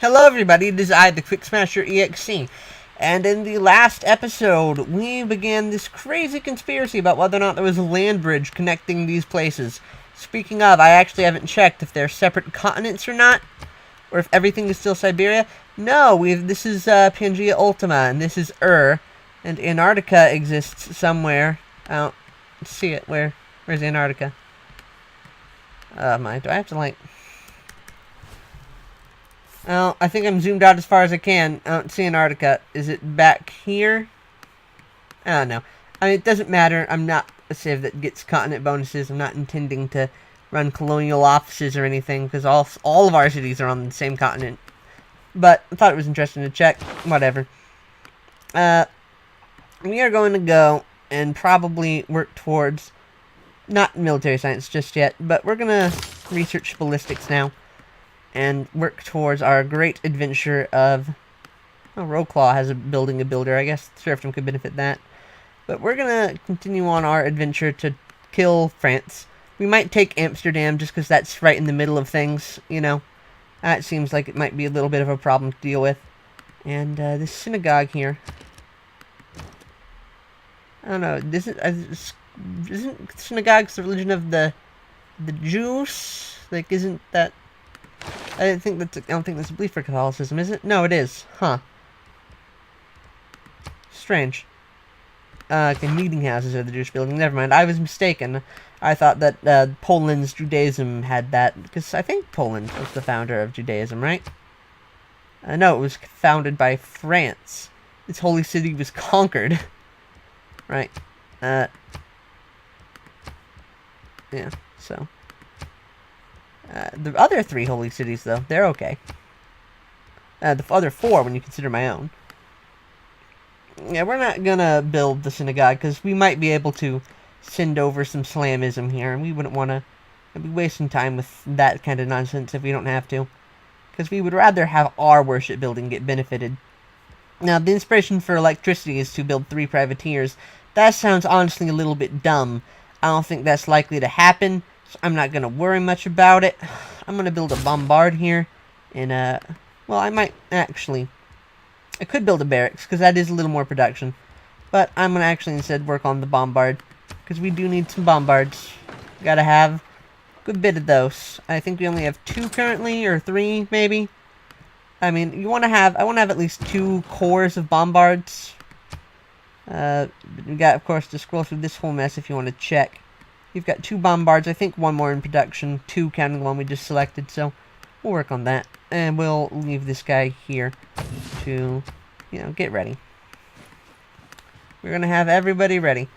Hello everybody, it is I, the QuickSmasherEXE, and in the last episode, we began this crazy conspiracy about whether or not there was a land bridge connecting these places. Speaking of, I actually haven't checked if they're separate continents or not, or if everything is still Siberia. No, this is Pangea Ultima, and this is and Antarctica exists somewhere. I don't see it. Where's Antarctica? Do I have to, like... Well, I think I'm zoomed out as far as I can. I don't see Antarctica. Is it back here? I don't know. I mean, it doesn't matter. I'm not a civ that gets continent bonuses. I'm not intending to run colonial offices or anything, because all of our cities are on the same continent. But I thought it was interesting to check. Whatever. We are going to go and probably work towards, not military science just yet, but we're going to research ballistics now. And work towards our great adventure of... Oh, Rowclaw has a builder. I guess serfdom could benefit that. But we're going to continue on our adventure to kill France. We might take Amsterdam just because that's right in the middle of things, you know. That seems like it might be a little bit of a problem to deal with. And this synagogue here... I don't know. Isn't synagogues the religion of the Jews? Like, isn't that... I don't think that's a belief for Catholicism, is it? No, it is. Huh. Strange. Okay, meeting houses are the Jewish building. Never mind, I was mistaken. I thought that Poland's Judaism had that, because I think Poland was the founder of Judaism, right? No, it was founded by France. Its holy city was conquered. Right. Yeah, so... the other 3 holy cities, though, they're okay. The other 4, when you consider my own. Yeah, we're not gonna build the synagogue, because we might be able to send over some Slamism here, and we wouldn't want to be wasting time with that kind of nonsense if we don't have to. Because we would rather have our worship building get benefited. Now, the inspiration for electricity is to build 3 privateers. That sounds honestly a little bit dumb. I don't think that's likely to happen. I'm not going to worry much about it. I'm going to build a bombard here. And, well, I might actually... I could build a barracks, because that is a little more production. But I'm going to actually instead work on the bombard. Because we do need some bombards. Gotta have a good bit of those. I think we only have 2 currently, or 3, maybe. I mean, I want to have at least 2 cores of bombards. We got, of course, to scroll through this whole mess if you want to check. We've got 2 bombards, I think 1 more in production, 2 counting the one we just selected, so we'll work on that. And we'll leave this guy here to, you know, get ready. We're going to have everybody ready.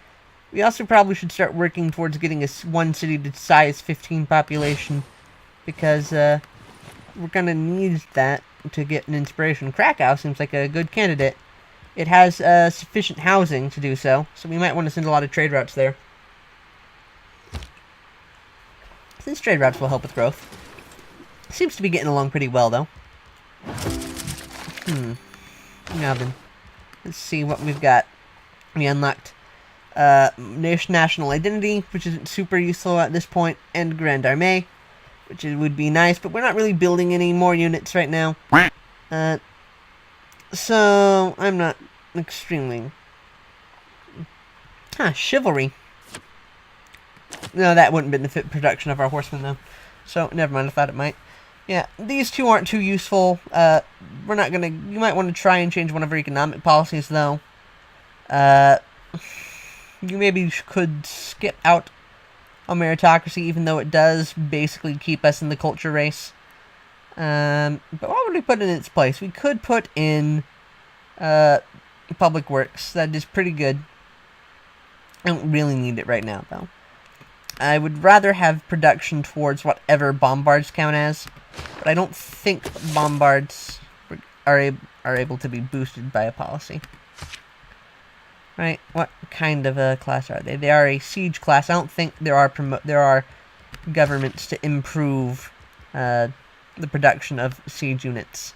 We also probably should start working towards getting one city to size 15 population, because we're going to need that to get an inspiration. Krakow seems like a good candidate. It has sufficient housing to do so we might want to send a lot of trade routes there. Since trade routes will help with growth. Seems to be getting along pretty well, though. Now then, let's see what we've got. We unlocked national identity, which isn't super useful at this point, and Grand Armée, which would be nice, but we're not really building any more units right now. So I'm not extremely... chivalry. No, that wouldn't benefit production of our horsemen, though. So, never mind, I thought it might. Yeah, these 2 aren't too useful. We're not gonna... You might want to try and change one of our economic policies, though. You maybe could skip out on meritocracy, even though it does basically keep us in the culture race. But what would we put in its place? We could put in public works. That is pretty good. I don't really need it right now, though. I would rather have production towards whatever bombards count as, but I don't think bombards are able to be boosted by a policy. Right? What kind of a class are they? They are a siege class. I don't think there are governments to improve the production of siege units.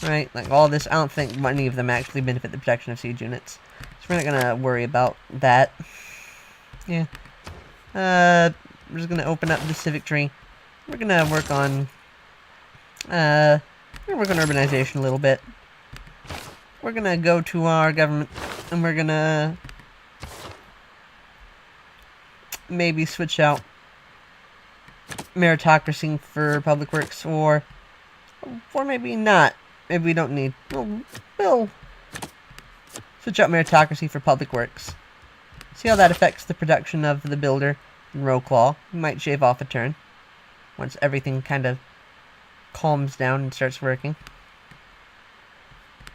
Right? Like all this, I don't think any of them actually benefit the production of siege units. So we're not gonna worry about that. Yeah. We're just gonna open up the civic tree. We're gonna work on We're gonna work on urbanization a little bit. We're gonna go to our government, and we're gonna maybe switch out meritocracy for public works, or maybe not. Maybe we don't need. We'll switch out meritocracy for public works. See how that affects the production of the builder and row claw. We might shave off a turn once everything kind of calms down and starts working.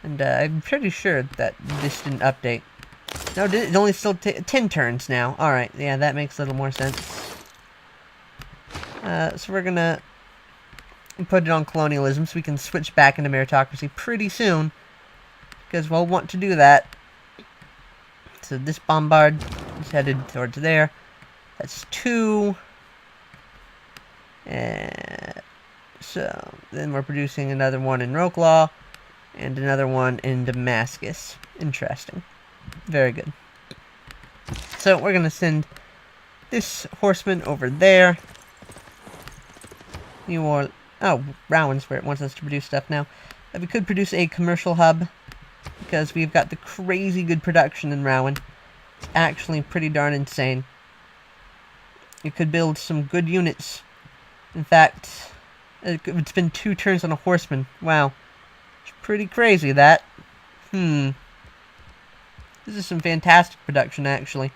And I'm pretty sure that this didn't update. No, it's only still 10 turns now. Alright, yeah, that makes a little more sense. So we're gonna put it on colonialism so we can switch back into meritocracy pretty soon. Because we'll want to do that. So this bombard is headed towards there. That's 2. So then we're producing another one in Roklaw and another one in Damascus. Interesting. Very good. So we're going to send this horseman over there. Oh, Rowan's where it wants us to produce stuff now. We could produce a commercial hub because we've got the crazy good production in Rowan. It's actually pretty darn insane. You could build some good units. In fact, it's been 2 turns on a horseman. Wow. It's pretty crazy, that. This is some fantastic production, actually.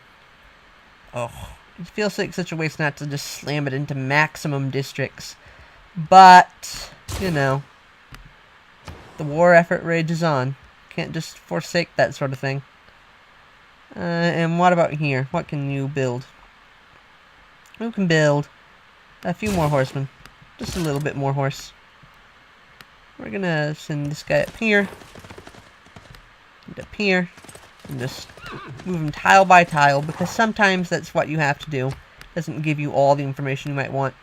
Oh, it feels like such a waste not to just slam it into maximum districts. But, you know, the war effort rages on. Can't just forsake that sort of thing. And what about here? What can you build? Who can build a few more horsemen? Just a little bit more horse. We're gonna send this guy up here. And up here. And just move him tile by tile, because sometimes that's what you have to do. Doesn't give you all the information you might want.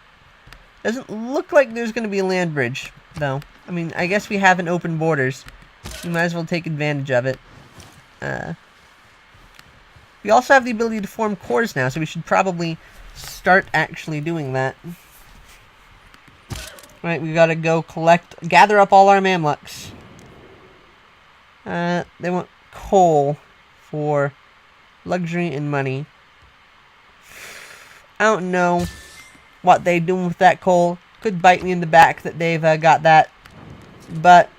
Doesn't look like there's gonna be a land bridge, though. I mean, I guess we have an open borders. You might as well take advantage of it. We also have the ability to form corps now, so we should probably start actually doing that. Right, we gotta go gather up all our Mamluks. They want coal for luxury and money. I don't know what they do with that coal. Could bite me in the back that they've got that, but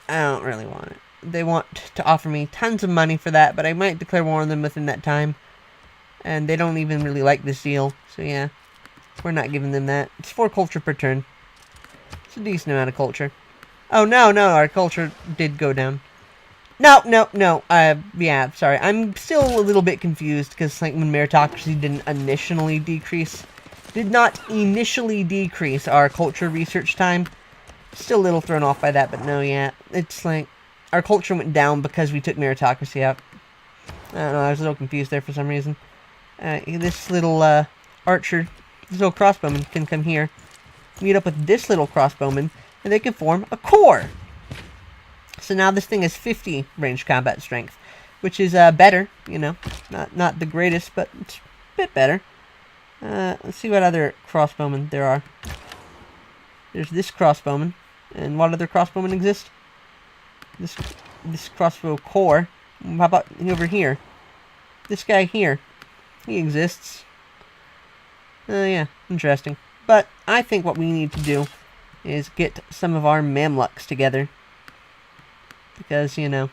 I don't really want it. They want to offer me tons of money for that, but I might declare war on them within that time. And they don't even really like this deal, so yeah. We're not giving them that. It's 4 culture per turn. It's a decent amount of culture. Oh, no, our culture did go down. No. Yeah, sorry. I'm still a little bit confused, because, like, when meritocracy did not initially decrease our culture research time. Still a little thrown off by that, but no, yeah. It's like, our culture went down because we took meritocracy out. I don't know, I was a little confused there for some reason. This little, archer, this little crossbowman can come here, meet up with this little crossbowman, and they can form a corps. So now this thing has 50 ranged combat strength, which is, better, you know. Not the greatest, but it's a bit better. Let's see what other crossbowmen there are. There's this crossbowman. And what other crossbowmen exist? This crossbow corps. How about over here? This guy here. He exists. Yeah, interesting. But I think what we need to do is get some of our Mamluks together. Because, you know,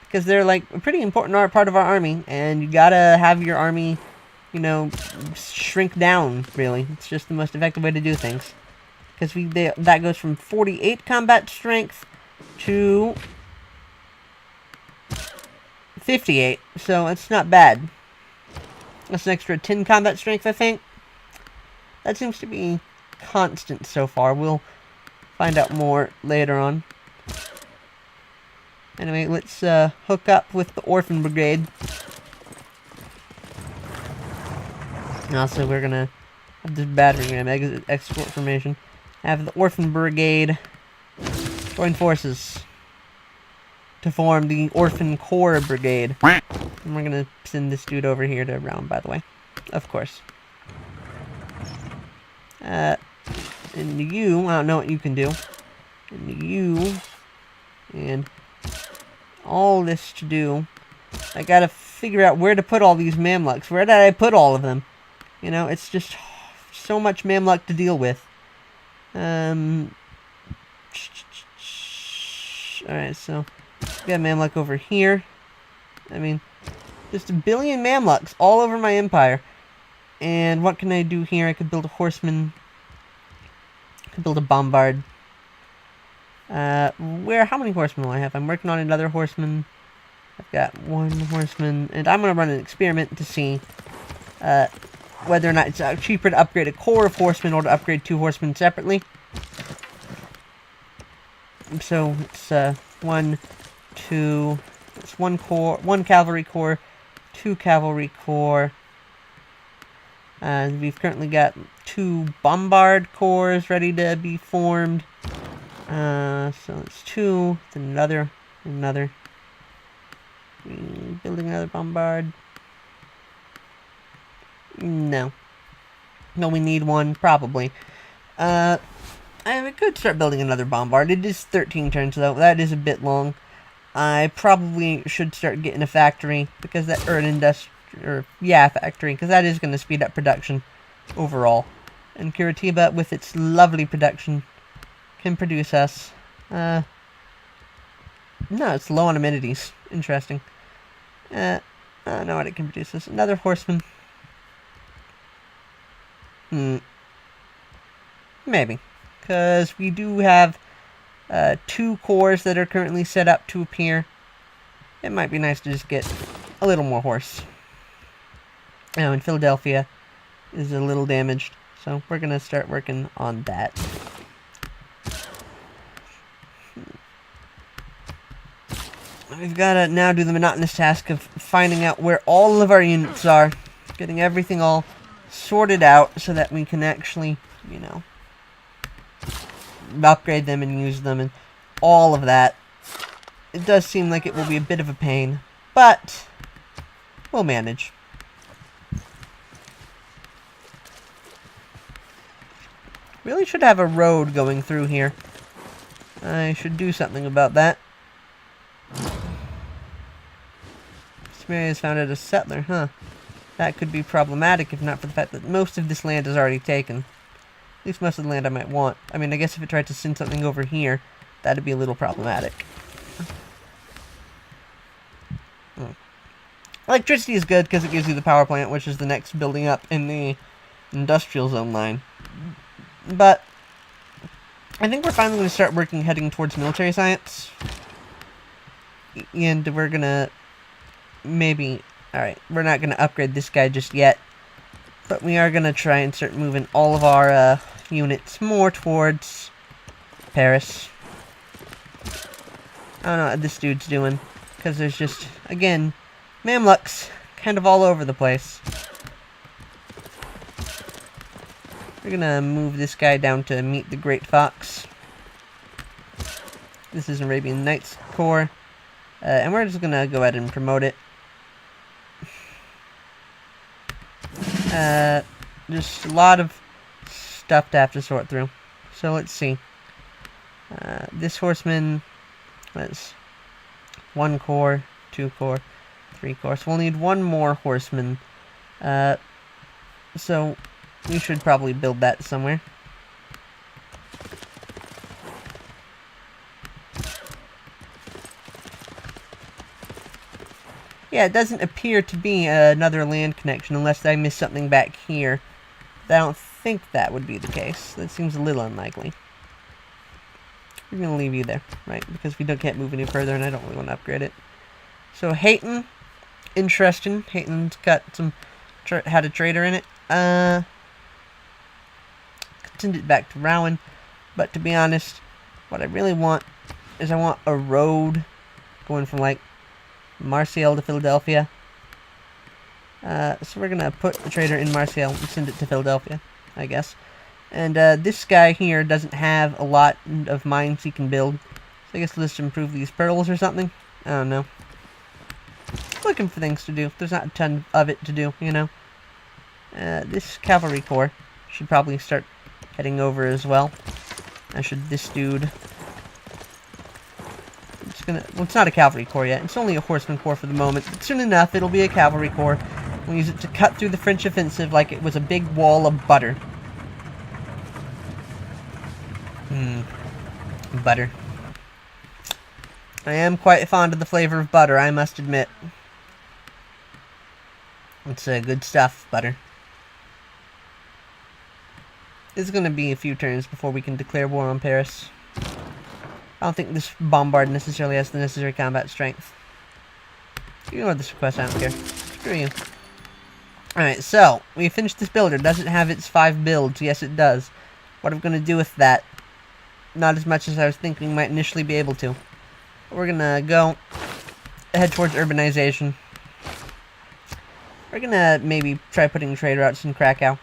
because they're like a pretty important part of our army, and you gotta have your army, you know, shrink down, really. It's just the most effective way to do things. Because that goes from 48 combat strength to 58, so it's not bad. That's an extra 10 combat strength, I think. That seems to be constant so far. We'll find out more later on. Anyway, let's hook up with the Orphan Brigade. And also, we're gonna have this battery ram export formation. Have the Orphan Brigade join forces to form the Orphan Corps Brigade. And we're gonna send this dude over here to round, by the way. Of course. And you, I don't know what you can do. And you, and all this to do. I gotta figure out where to put all these mamluks. Where did I put all of them? You know, it's just so much mamluk to deal with. Alright, so we got mamluk over here. I mean, just a billion mamluks all over my empire. And what can I do here? I could build a horseman. I could build a bombard. How many horsemen will I have? I'm working on another horseman. I've got one horseman, and I'm going to run an experiment to see whether or not it's cheaper to upgrade a corps of horsemen or to upgrade 2 horsemen separately. So it's one cavalry corps, 2 cavalry corps. We've currently got 2 bombard corps ready to be formed. So it's 2, then another. Building another bombard. No, we need one, probably. I could start building another bombard. It is 13 turns, though. That is a bit long. I probably should start getting a factory, because that, or an factory, because that is going to speed up production overall. And Curitiba, with its lovely production, can produce us. No, it's low on amenities. Interesting. I don't know what it can produce us. Another horseman. Maybe. Because we do have 2 corps that are currently set up to appear. It might be nice to just get a little more horse. Oh, and Philadelphia is a little damaged. So we're going to start working on that. We've got to now do the monotonous task of finding out where all of our units are. Getting everything all sorted out so that we can actually, you know, upgrade them and use them and all of that. It does seem like it will be a bit of a pain, but we'll manage. Really should have a road going through here. I should do something about that. Siberian has founded a settler, huh? That could be problematic if not for the fact that most of this land is already taken. At least most of the land I might want. I mean, I guess if it tried to send something over here, that'd be a little problematic. Electricity is good because it gives you the power plant, which is the next building up in the industrial zone line. But I think we're finally going to start heading towards military science. And we're going to maybe... Alright, we're not going to upgrade this guy just yet. But we are going to try and start moving all of our units more towards Paris. I don't know what this dude's doing. Because there's just, again, Mamluks kind of all over the place. We're going to move this guy down to meet the Great Fox. This is Arabian Nights Corps. And we're just going to go ahead and promote it. Just a lot of stuff to have to sort through. So let's see. This horseman was 1 corps, 2 corps, 3 corps. So we'll need 1 more horseman. So we should probably build that somewhere. Yeah, it doesn't appear to be another land connection unless I missed something back here. I don't think that would be the case. That seems a little unlikely. We're going to leave you there, right? Because we can't move any further and I don't really want to upgrade it. So Hayton, interesting. Hayton's got some, had a trader in it. Send it back to Rowan. But to be honest, what I really want is I want a road going from like Marseille to Philadelphia. So we're going to put the trader in Marseille and send it to Philadelphia, I guess. And this guy here doesn't have a lot of mines he can build. So I guess let's improve these pearls or something. I don't know. Looking for things to do. There's not a ton of it to do, you know. This cavalry corps should probably start heading over as well. I should this dude. Well, it's not a cavalry corps yet. It's only a horseman corps for the moment. But soon enough, it'll be a cavalry corps. We'll use it to cut through the French offensive like it was a big wall of butter. Butter. I am quite fond of the flavor of butter, I must admit. It's good stuff, butter. It's going to be a few turns before we can declare war on Paris. I don't think this bombard necessarily has the necessary combat strength. You know what this request, I don't care. Screw you. Alright, so, we finished this builder. Does it have its 5 builds? Yes, it does. What are we going to do with that? Not as much as I was thinking we might initially be able to. We're going to go head towards urbanization. We're going to maybe try putting trade routes in Krakow.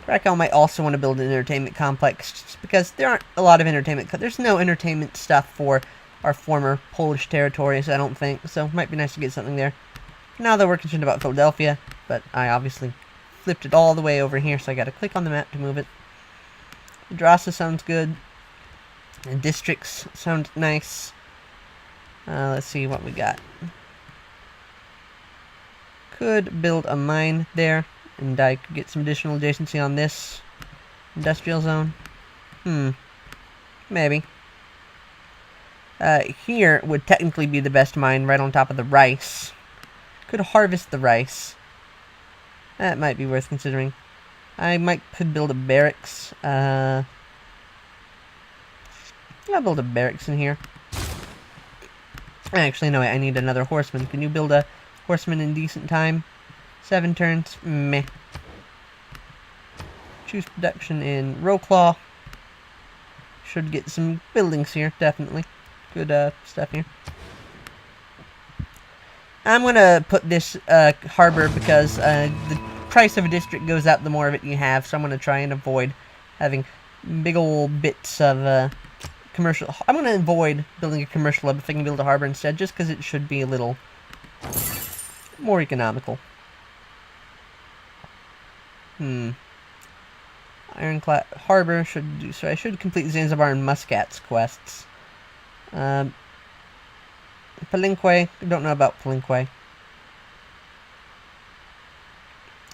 Krakow might also want to build an entertainment complex, just because there aren't a lot of entertainment. There's no entertainment stuff for our former Polish territories, I don't think, so it might be nice to get something there. Now that we're concerned about Philadelphia, but I obviously flipped it all the way over here, so I gotta click on the map to move it. Drasa sounds good. And districts sound nice. Let's see what we got. Could build a mine there. And I could get some additional adjacency on this industrial zone. Maybe. Here would technically be the best mine, right on top of the rice. Could harvest the rice. That might be worth considering. I could build a barracks. I'll build a barracks in here. Actually, no, I need another horseman. Can you build a horseman in decent time? 7 turns, meh. Choose production in Rowclaw. Should get some buildings here, definitely. Good stuff here. I'm gonna put this harbor because the price of a district goes up the more of it you have, so I'm gonna try and avoid having big old bits of commercial. I'm gonna avoid building a commercial hub if I can build a harbor instead, just because it should be a little more economical. Ironclad Harbor should do so. I should complete Zanzibar and Muscat's quests. Palenque. I don't know about Palenque.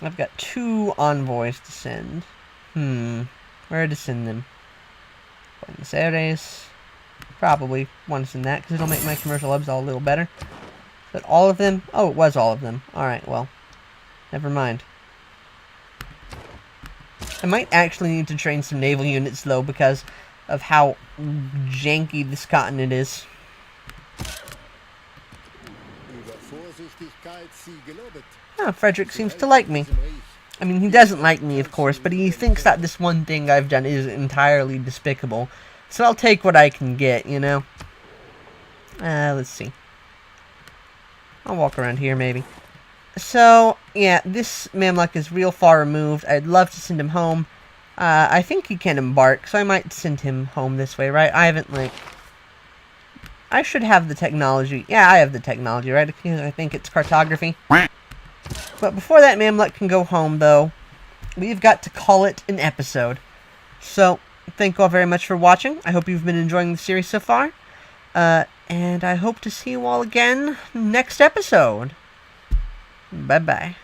I've got 2 envoys to send. Where to send them? Buenos Aires. Probably want to send that because it'll make my commercial hubs all a little better. Is that all of them? Oh, it was all of them. Alright, well. Never mind. I might actually need to train some naval units, though, because of how janky this continent is. Oh, Frederick seems to like me. I mean, he doesn't like me, of course, but he thinks that this one thing I've done is entirely despicable. So I'll take what I can get, you know? Let's see. I'll walk around here, maybe. So, yeah, this Mamluk is real far removed. I'd love to send him home. I think he can embark, so I might send him home this way, right? I haven't, like... I should have the technology. Yeah, I have the technology, right? I think it's cartography. But before that Mamluk can go home, though, we've got to call it an episode. So, thank you all very much for watching. I hope you've been enjoying the series so far. And I hope to see you all again next episode. Bye-bye.